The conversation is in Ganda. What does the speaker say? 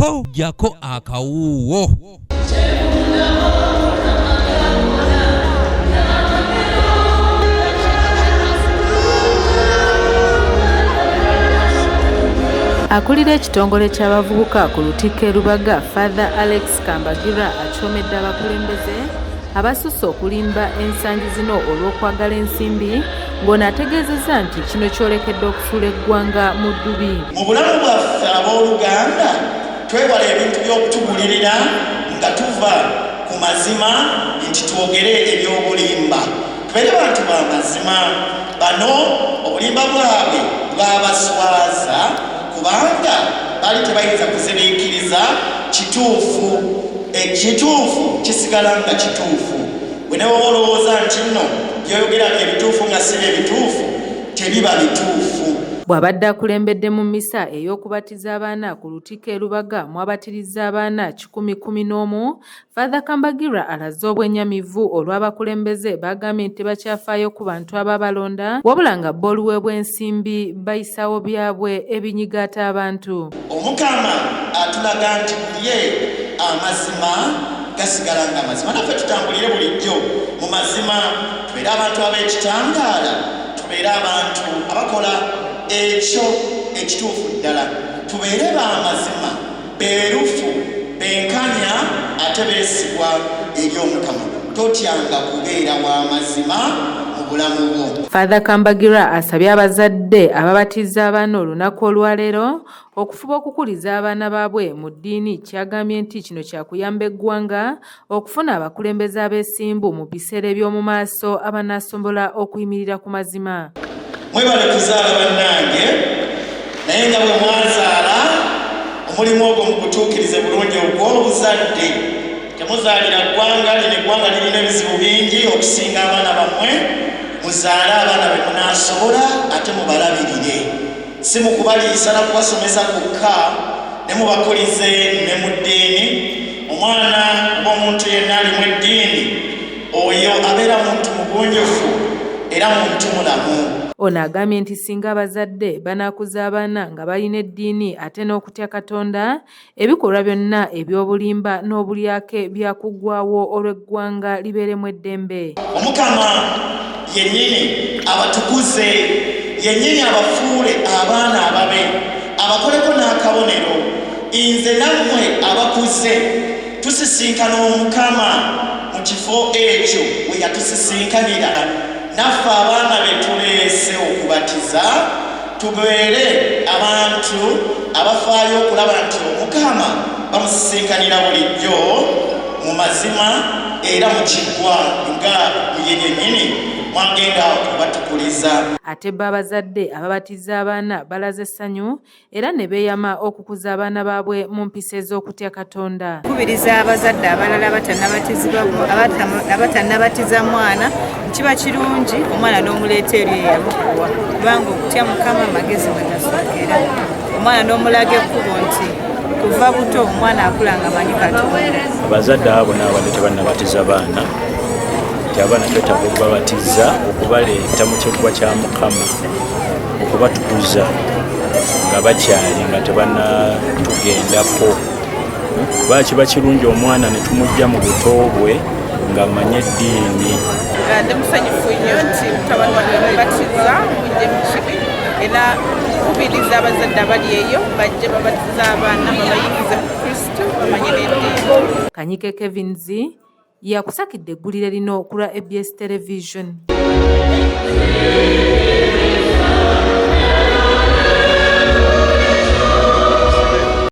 po jako akawuwo. Akulira ekitongole ky'abavubuka ku Lutikko Lubaga, Father Alex Kambagira akyomedde abakulembeze abasusse okulimba ensangi zino olw'okwagala ensimbi, ng'ono ategeezezza nti kino kyolekedde okufuula eggwanga mu ddubi. Mu bulamu bwaffe abooluganda twewala ebintu by'okutugulirira nga tuva ku mazima nti twogere ebyobulimba. Tubeere bantu ba mazima. Bano obulimba bwabwe bwabaswaza kubanga bali tebayinza kuzibikiriza kituufu. Ekituufu kisigala nga kituufu. Bwe ne olowooza nti nno byoyogera ebituufu nga si ebituufu, tebiba bituufu. Bw'abadde akulembedde mu mmisa ey'okubatiza abaana ku Lutikko Lubaga mwabatirizza abaana 111, Father Kambagira alaze obwennyamivu olw'abakulembeze bagambye nti tebakyafaayo ku bantu ababalonda wabula nga bo oluweebwa ensimbi bayisawo byabwe ebinyigaata abantu. Omukama atulaga nti ye amazima gasigala nga mazima. Naffe tutambulire bulijjo mu mazima, tubeere abantu ab'ekitangaala, tubeere abantu abakola ekyo ekituufu ddala, tubeere b'amazima, beerufu, benkanya ate beesigwa eri Omukama. Totyanga kubeera w'amazima mu bulamu bwo. Father Kambagira asabye abazadde ababatiza abaana olunaku olwaleero okufuba okukuliza abaana baabwe mu ddiini, kyagambye nti kino kyakuyamba eggwanga okufuna abakulembeze abeesimbu mu biseera eby'omu maaso abanaasobola okuyimirira ku mazima. Mwebale kuzaala bannange, naye nga bwe mwazaala omulimu ogwo mugutuukirize bulungi ogw'obuzadde. Temuzaalira ggwanga lino, eggwanga lirina ebizibu bingi okusinga abaana bammwe. Muzaale abaana be munaasobola ate mubalabirire, si mu kubaliisa na kubasomesa kokka ne mubakulize ne mu ddiini. Omwana w'omuntu yenna ali mu ddiini oyo abeera muntu mugunjufu era muntu mulamu. Ono agambye nti singa abazadde banaakuza abaana nga balina eddiini ate n'okutya Katonda, ebikolwa byonna eby'obulimba n'obulyake byakuggwaawo olw'eggwanga libeeremu eddembe. Omukama yennyini abatukuze, yennyini abafuule abaana ababe, abakoleko n'akabonero. Nze nammwe abakuze tusisinkana Omukama mu kifo ekyo we yatusisinkanira. Naffe abaana be tuleese okubatiza tubeere abantu abafaayo okulaba nti Omukama bamusisinkanira bulijjo mu mazima era mu kiggwa nga yennyini mwagenda okubatukuliza. Ate bo abazadde ababatiza abaana balaze essanyu era ne beeyama okukuza abaana baabwe mu mpisa ez'okutya Katonda. Kubiriza abazadde abalala abatannabatiza mwana, kiba kirungi omwana n'omuleeta eri eyamukuwa, kubanga okutya Mukama magezi mwe gasookera. Omwana n'omulaga ekkubo nti kuva buto omwana akula nga manyi Katonda. Abazadde abo n'abadde tebannabatiza baana, abaana twetaaga okubabatiza, okubaleeta mu kikuba kya Mukama, okubatukuza nga bakyali nga tebannatugendako. Kuba kiba kirungi omwana ne tumujja mu buto bwe nga amanye eddiini. Ndi musanyufu nnyo nti mutabani wange bamubatiza mujje mu kibi, era kubiriza abazadde abali eyo bajje babatiza abaana babayingize mu Kristo bamanye n'eddiini. Kanyike Kevinzi yakusakidde eggulire lino ku lwa ABS Television.